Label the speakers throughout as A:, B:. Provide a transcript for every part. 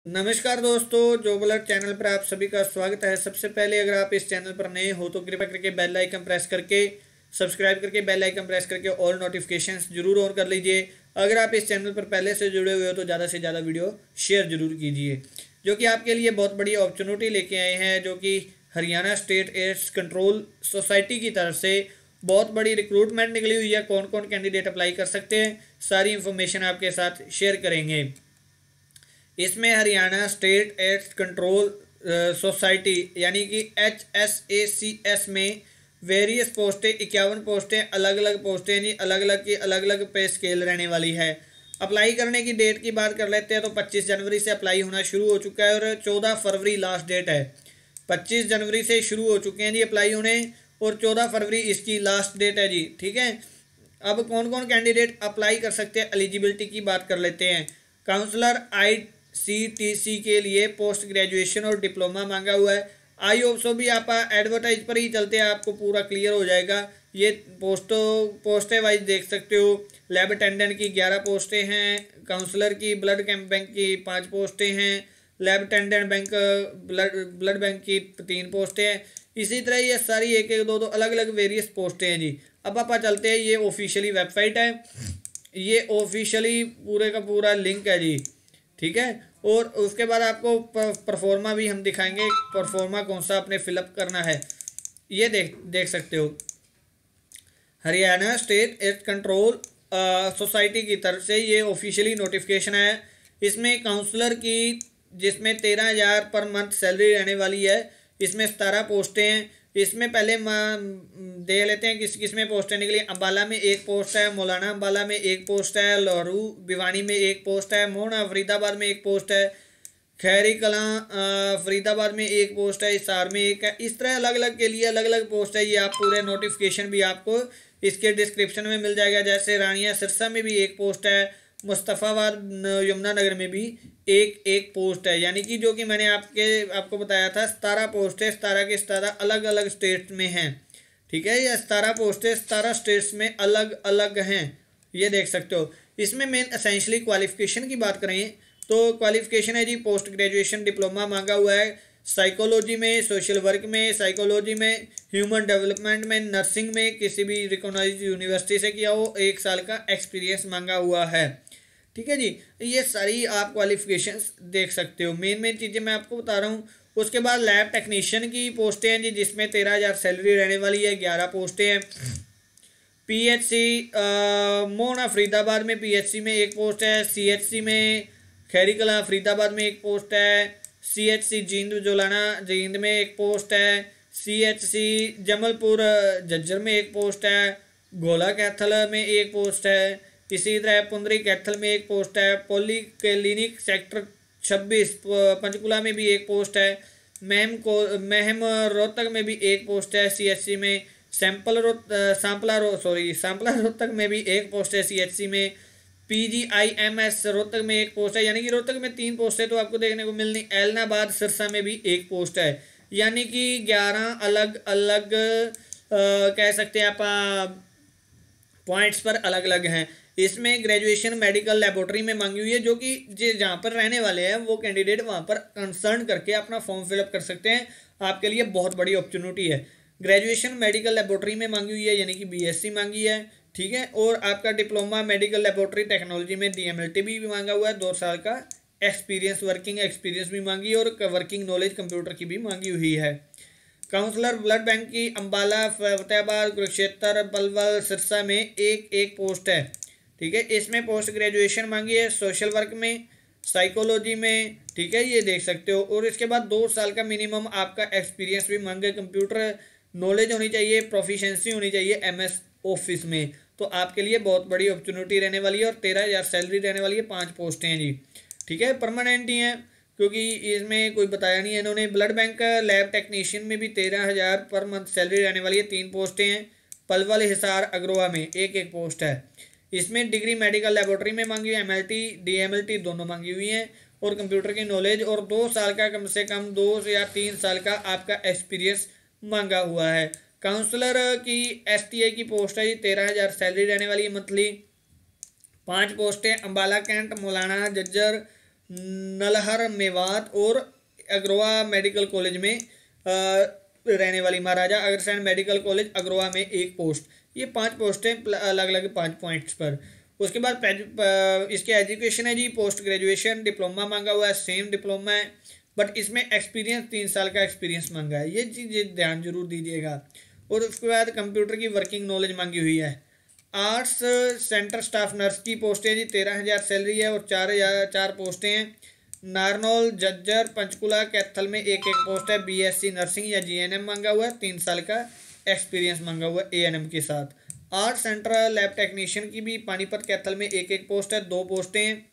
A: नमस्कार दोस्तों, job alert channel पर आप सभी का स्वागत है। सबसे पहले अगर आप इस चैनल पर नए हो तो कृपया करके बेल आइकन प्रेस करके सब्सक्राइब करके बेल आइकन प्रेस करके ऑल नोटिफिकेशंस जरूर ऑन कर लीजिए। अगर आप इस चैनल पर पहले से जुड़े हुए हो तो ज़्यादा से ज़्यादा वीडियो शेयर जरूर कीजिए, जो कि आपके लिए बहुत बड़ी अपॉर्चुनिटी लेके आए हैं, जो कि Haryana state AIDS control society की तरफ से बहुत बड़ी रिक्रूटमेंट निकली हुई है। कौन कौन कैंडिडेट अप्लाई कर सकते हैं, सारी इन्फॉर्मेशन आपके साथ शेयर करेंगे। इसमें Haryana state AIDS control society यानी कि HSACS में वेरियस पोस्टें 51 पोस्टें अलग अलग पोस्टें जी, अलग अलग की अलग अलग पे स्केल रहने वाली है। अप्लाई करने की डेट की बात कर लेते हैं तो 25 जनवरी से अप्लाई होना शुरू हो चुका है और 14 फरवरी लास्ट डेट है। 25 जनवरी से शुरू हो चुके हैं जी अप्लाई होने और 14 फरवरी इसकी लास्ट डेट है जी। ठीक है, अब कौन कौन कैंडिडेट अप्लाई कर सकते हैं, एलिजिबिलिटी की बात कर लेते हैं। काउंसलर ICTC के लिए पोस्ट ग्रेजुएशन और डिप्लोमा मांगा हुआ है। आई होप सो भी आप एडवर्टाइज पर ही चलते हैं, आपको पूरा क्लियर हो जाएगा। ये पोस्टें वाइज देख सकते हो। लैब अटेंडेंट की 11 पोस्टें हैं, काउंसलर की ब्लड बैंक की 5 पोस्टें हैं, lab attendant bank blood bank की 3 पोस्टें हैं। इसी तरह ये सारी एक एक दो दो अलग अलग वेरियस पोस्टें हैं जी। अब आप चलते हैं, ये ऑफिशियली वेबसाइट है, ये ऑफिशियली पूरे का पूरा लिंक है जी। ठीक है, और उसके बाद आपको परफॉर्मा भी हम दिखाएंगे, परफॉर्मा कौन सा आपने फिलअप करना है। ये देख सकते हो, Haryana state AIDS control society की तरफ से ये ऑफिशियली नोटिफिकेशन है। इसमें काउंसलर की, जिसमें 13,000 पर मंथ सैलरी रहने वाली है। इसमें 17 पोस्टें हैं। इसमें पहले देख लेते हैं किस किस में पोस्टें निकली। अम्बाला में 1 पोस्ट है, मौलाना अम्बाला में 1 पोस्ट है, लाहौरू भिवानी में 1 पोस्ट है, मोहना फरीदाबाद में 1 पोस्ट है, खैरी कलां फरीदाबाद में 1 पोस्ट है, हिसार में 1 है। इस तरह अलग अलग के लिए अलग अलग पोस्ट है। ये आप पूरे नोटिफिकेशन भी आपको इसके डिस्क्रिप्शन में मिल जाएगा। जैसे रानिया सिरसा में भी 1 पोस्ट है, मुस्तफ़ाबाद यमुनानगर में भी एक पोस्ट है। यानी कि जो कि मैंने आपको बताया था 17 पोस्ट है, 17 के 17 अलग अलग स्टेट में हैं। ठीक है, ये 17 पोस्टें 17 स्टेट्स में अलग अलग हैं, ये देख सकते हो। इसमें मेन असेंशली क्वालिफिकेशन की बात करें तो क्वालिफिकेशन है जी, पोस्ट ग्रेजुएशन डिप्लोमा मांगा हुआ है साइकोलॉजी में, सोशल वर्क में, साइकोलॉजी में, ह्यूमन डेवलपमेंट में, नर्सिंग में किसी भी रिकॉग्नाइज्ड यूनिवर्सिटी से किया हो, 1 साल का एक्सपीरियंस मांगा हुआ है। ठीक है जी, ये सारी आप क्वालिफिकेशंस देख सकते हो। मेन मेन चीज़ें मैं आपको बता रहा हूँ। उसके बाद लैब टेक्नीशियन की पोस्टें हैं जी, जिसमें 13,000 सैलरी रहने वाली है, 11 पोस्टें हैं। PHC मोहना फरीदाबाद में PHC में 1 पोस्ट है, CHC में खैरी कलां फरीदाबाद में 1 पोस्ट है, CHC जींद जोलाना जींद में 1 पोस्ट है, CHC जमलपुर झज्जर में 1 पोस्ट है, गोला कैथल में 1 पोस्ट है, इसी तरह पुंदरी कैथल में 1 पोस्ट है, पॉली क्लिनिक सेक्टर 26 पंचकुला में भी 1 पोस्ट है, महम रोहतक में भी 1 पोस्ट है CHC में, सांपला रोहतक में भी 1 पोस्ट है CHC में, PGIMS रोहतक में 1 पोस्ट है। यानी कि रोहतक में 3 पोस्ट है तो आपको देखने को मिलनी। एलनाबाद सिरसा में भी 1 पोस्ट है। यानी कि 11 अलग अलग कह सकते हैं आप पॉइंट्स पर अलग अलग हैं। इसमें ग्रेजुएशन मेडिकल लेबोरेटरी में मांगी हुई है, जो कि जहाँ पर रहने वाले हैं वो कैंडिडेट वहाँ पर कंसर्न करके अपना फॉर्म फिलअप कर सकते हैं। आपके लिए बहुत बड़ी अपॉर्चुनिटी है। ग्रेजुएशन मेडिकल लेबोरेटरी में मांगी हुई है, यानी कि BSc मांगी है। ठीक है, और आपका डिप्लोमा मेडिकल लेबोरेटरी टेक्नोलॉजी में DMLT भी मांगा हुआ है। 2 साल का एक्सपीरियंस, वर्किंग एक्सपीरियंस भी मांगी और वर्किंग नॉलेज कंप्यूटर की भी मांगी हुई है। काउंसलर ब्लड बैंक की अम्बाला, फतेहाबाद, कुरुक्षेत्र, पलवल, सिरसा में एक पोस्ट है। ठीक है, इसमें पोस्ट ग्रेजुएशन मांगी है सोशल वर्क में, साइकोलॉजी में। ठीक है, ये देख सकते हो। और इसके बाद 2 साल का मिनिमम आपका एक्सपीरियंस भी मांगे, कंप्यूटर नॉलेज होनी चाहिए, प्रोफिशेंसी होनी चाहिए MS ऑफिस में। तो आपके लिए बहुत बड़ी अपॉर्चुनिटी रहने वाली है और 13,000 सैलरी रहने वाली है। 5 पोस्टें हैं जी। ठीक है, परमानेंट ही हैं क्योंकि इसमें कोई बताया नहीं है इन्होंने। ब्लड बैंक लैब टेक्नीशियन में भी 13,000 पर मंथ सैलरी रहने वाली है। 3 पोस्टें हैं। पलवल, हिसार, अग्रोवा में एक पोस्ट है। इसमें डिग्री मेडिकल लेबोरेटरी में मांगी हुई, MLT DMLT दोनों मांगी हुई हैं और कंप्यूटर की नॉलेज और 2 साल का कम से कम 2 या 3 साल का आपका एक्सपीरियंस मांगा हुआ है। काउंसलर की STI की पोस्ट है जी, 13,000 सैलरी रहने वाली है मंथली। 5 पोस्टें अम्बाला कैंट, मौलाना, झज्जर, नलहर मेवात और अग्रवा मेडिकल कॉलेज में रहने वाली, महाराजा अग्रसेन मेडिकल कॉलेज अग्रवा में एक पोस्ट। ये 5 पोस्टें अलग अलग 5 पॉइंट्स पर। उसके बाद इसके एजुकेशन है जी, पोस्ट ग्रेजुएशन डिप्लोमा मांगा हुआ है, सेम डिप्लोमा है, बट इसमें एक्सपीरियंस 3 साल का एक्सपीरियंस मांगा है, ये चीज़ ध्यान जरूर दीजिएगा। और उसके बाद कंप्यूटर की वर्किंग नॉलेज मांगी हुई है। आर्ट्स सेंटर स्टाफ नर्स की पोस्टें जी 13,000 सैलरी है और 4 पोस्टें हैं। नारनौल जज्जर पंचकुला कैथल में एक पोस्ट है। बीएससी नर्सिंग या जीएनएम मांगा हुआ है, 3 साल का एक्सपीरियंस मांगा हुआ है एएनएम के साथ। आर्ट सेंटर लैब टेक्नीशियन की भी पानीपत कैथल में एक पोस्ट है, 2 पोस्टें हैं।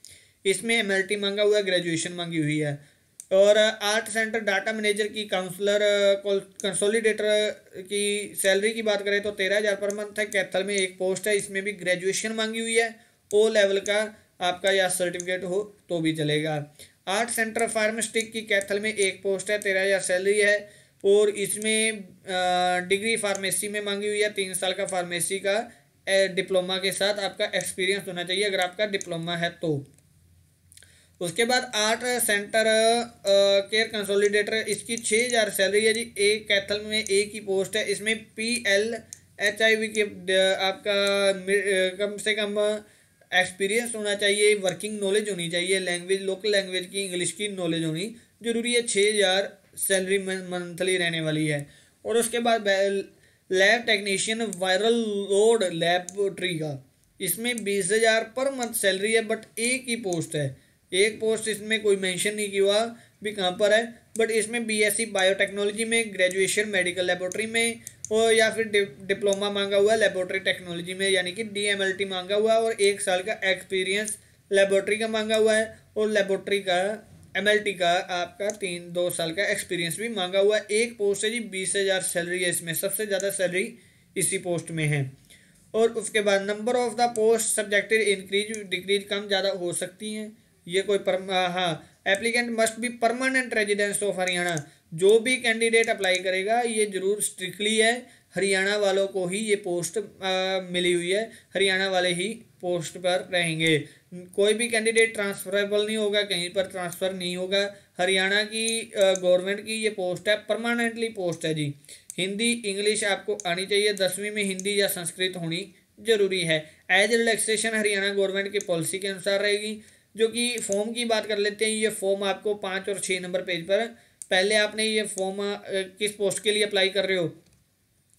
A: इसमें एमएलटी मांगा हुआ है, ग्रेजुएशन मांगी हुई है। और आर्ट सेंटर डाटा मैनेजर की काउंसलर कंसोलिडेटर की सैलरी की बात करें तो 13,000 पर मंथ है। कैथल में एक पोस्ट है, इसमें भी ग्रेजुएशन मांगी हुई है, ओ लेवल का आपका या सर्टिफिकेट हो तो भी चलेगा। आर्ट सेंटर फार्मास्टिक की कैथल में एक पोस्ट है, 13,000 सैलरी है और इसमें डिग्री फार्मेसी में मांगी हुई है, 3 साल का फार्मेसी का डिप्लोमा के साथ आपका एक्सपीरियंस होना चाहिए अगर आपका डिप्लोमा है तो। उसके बाद आर्ट सेंटर केयर कंसोलिडेटर, इसकी 6,000 सैलरी है जी। एक कैथल में एक ही पोस्ट है, इसमें PLHIV के आपका कम से कम एक्सपीरियंस होना चाहिए, वर्किंग नॉलेज होनी चाहिए, लैंग्वेज लोकल लैंग्वेज की इंग्लिश की नॉलेज होनी जरूरी है। 6,000 सैलरी मंथली रहने वाली है। और उसके बाद lab technician viral load laboratory का, इसमें 20,000 पर मंथ सैलरी है, बट एक ही पोस्ट है, एक पोस्ट इसमें कोई मेंशन नहीं किया हुआ भी कहाँ पर है, बट इसमें बीएससी बायोटेक्नोलॉजी में, ग्रेजुएशन मेडिकल लेबोरेटरी में और या फिर डिप्लोमा मांगा हुआ है लेबोरेटरी टेक्नोलॉजी में यानी कि DMLT मांगा हुआ है और 1 साल का एक्सपीरियंस लेबोरेटरी का मांगा हुआ है और लेबोरेटरी का MLT का आपका 2 साल का एक्सपीरियंस भी मांगा हुआ है। एक पोस्ट है जी, 20,000 सैलरी है, इसमें सबसे ज़्यादा सैलरी इसी पोस्ट में है। और उसके बाद number of the post subjected increase decrease कम ज़्यादा हो सकती हैं, ये कोई हाँ। Applicant must be permanent residence of Haryana, जो भी कैंडिडेट अप्लाई करेगा ये जरूर स्ट्रिक्टली है हरियाणा वालों को ही ये पोस्ट मिली हुई है, हरियाणा वाले ही पोस्ट पर रहेंगे। कोई भी कैंडिडेट ट्रांसफरेबल नहीं होगा, कहीं पर ट्रांसफ़र नहीं होगा। हरियाणा की गवर्नमेंट की ये पोस्ट है, परमानेंटली पोस्ट है जी। हिंदी इंग्लिश आपको आनी चाहिए, 10वीं में हिंदी या संस्कृत होनी जरूरी है। एज रिलैक्सेशन हरियाणा गवर्नमेंट की पॉलिसी के अनुसार रहेगी। जो कि फॉर्म की बात कर लेते हैं, ये फॉर्म आपको 5 और 6 नंबर पेज पर, पहले आपने ये फॉर्म किस पोस्ट के लिए अप्लाई कर रहे हो,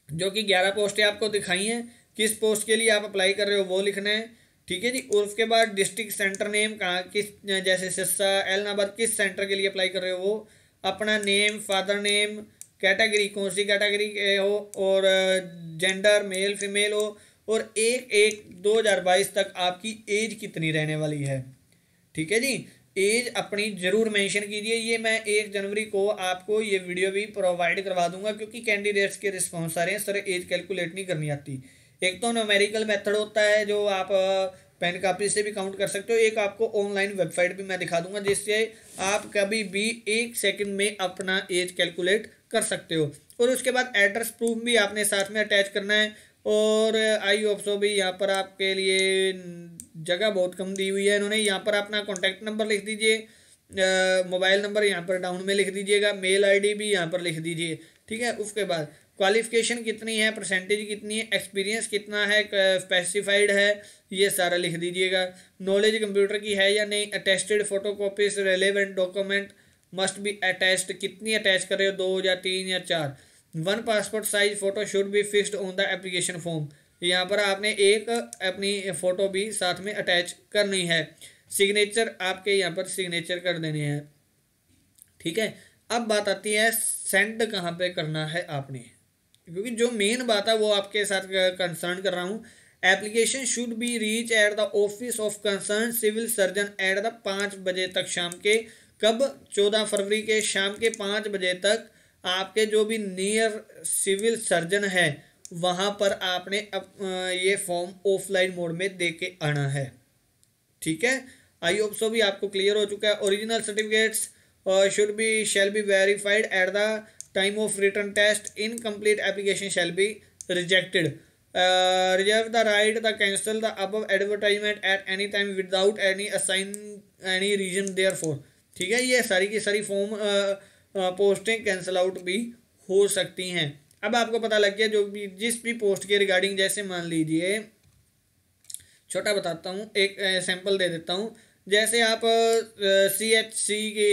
A: जो कि 11 पोस्टें आपको दिखाई हैं, किस पोस्ट के लिए आप अप्लाई कर रहे हो वो लिखना है, ठीक है जी। और उसके बाद डिस्ट्रिक्ट सेंटर नेम कहाँ किस, जैसे सिरसा एलनाबाद, किस सेंटर के लिए अप्लाई कर रहे हो वो, अपना नेम, फादर नेम, कैटेगरी कौन सी कैटेगरी के हो और जेंडर मेल फीमेल हो और 1/1/2022 तक आपकी एज कितनी रहने वाली है, ठीक है जी। एज अपनी जरूर मेंशन कीजिए। ये मैं 1 जनवरी को आपको ये वीडियो भी प्रोवाइड करवा दूंगा क्योंकि कैंडिडेट्स के रिस्पॉन्स आ रहे हैं सर एज कैलकुलेट नहीं करनी आती। एक तो न्यूमेरिकल मेथड होता है जो आप पेन कापी से भी काउंट कर सकते हो, एक आपको ऑनलाइन वेबसाइट भी मैं दिखा दूंगा जिससे आप कभी भी 1 सेकंड में अपना एज कैलकुलेट कर सकते हो। और उसके बाद एड्रेस प्रूफ भी आपने साथ में अटैच करना है। और आई होप सो भी यहाँ पर आपके लिए जगह बहुत कम दी हुई है इन्होंने, यहाँ पर अपना कॉन्टैक्ट नंबर लिख दीजिए, मोबाइल नंबर यहाँ पर डाउन में लिख दीजिएगा, मेल आईडी भी यहाँ पर लिख दीजिए, ठीक है। उसके बाद क्वालिफिकेशन कितनी है, परसेंटेज कितनी है, एक्सपीरियंस कितना है, स्पेसिफाइड है, ये सारा लिख दीजिएगा। नॉलेज कंप्यूटर की है या नहीं, attested photocopies relevant document must be attached, कितनी अटैच कर रहे हो, 2 या 3 या 4। 1 passport size photo should be fixed on the application form, यहाँ पर आपने एक अपनी फ़ोटो भी साथ में अटैच करनी है। सिग्नेचर आपके यहाँ पर सिग्नेचर कर देने हैं, ठीक है। अब बात आती है सेंड कहाँ पे करना है आपने, क्योंकि जो मेन बात है वो आपके साथ कंसर्न कर रहा हूँ। Application should be reach at the office of concern civil surgeon at the 5 बजे तक शाम के, कब, 14 फरवरी के शाम के 5 बजे तक आपके जो भी नियर सिविल सर्जन है वहाँ पर आपने ये फॉर्म ऑफलाइन मोड में दे के आना है, ठीक है। आई होप सो भी आपको क्लियर हो चुका है। Original certificates should be shall be verified at the time of return test, incomplete application shall be rejected. Reserve the right the cancel the above advertisement at any time without any assign any reason there for. ठीक है, ये सारी की सारी form पोस्टें cancel out भी हो सकती हैं। अब आपको पता लग गया जो भी जिस भी पोस्ट के रिगार्डिंग, जैसे मान लीजिए छोटा बताता हूँ, एक सैंपल दे देता हूँ। जैसे आप CHC की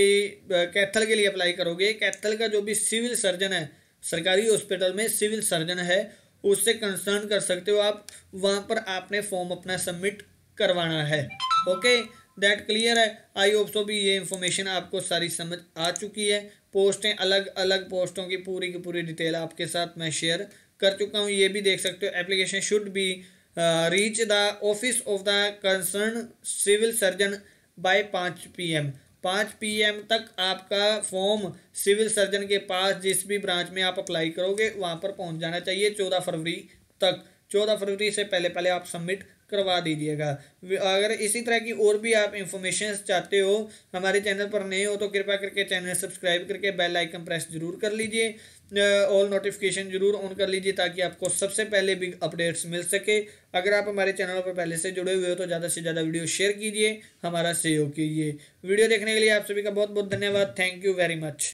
A: कैथल के लिए अप्लाई करोगे, कैथल का जो भी सिविल सर्जन है, सरकारी हॉस्पिटल में सिविल सर्जन है, उससे कंसर्न कर सकते हो आप, वहाँ पर आपने फॉर्म अपना सबमिट करवाना है। ओके, दैट क्लियर है। आई होप सो भी ये इन्फॉर्मेशन आपको सारी समझ आ चुकी है। पोस्टें, अलग अलग पोस्टों की पूरी डिटेल आपके साथ मैं शेयर कर चुका हूँ। ये भी देख सकते हो, application should be reach the office of the concern civil surgeon by 5 PM। 5 PM तक आपका फॉर्म सिविल सर्जन के पास, जिस भी ब्रांच में आप अप्लाई करोगे वहाँ पर पहुँच जाना चाहिए 14 फरवरी तक। 14 फरवरी से पहले आप सबमिट करवा दीजिएगा। अगर इसी तरह की और भी आप इंफॉर्मेशन चाहते हो, हमारे चैनल पर नए हो तो कृपया करके चैनल सब्सक्राइब करके बेल आइकन प्रेस जरूर कर लीजिए, ऑल नोटिफिकेशन जरूर ऑन कर लीजिए, ताकि आपको सबसे पहले बिग अपडेट्स मिल सके। अगर आप हमारे चैनल पर पहले से जुड़े हुए हो तो ज़्यादा से ज़्यादा वीडियो शेयर कीजिए, हमारा सहयोग कीजिए। वीडियो देखने के लिए आप सभी का बहुत बहुत धन्यवाद। Thank you very much.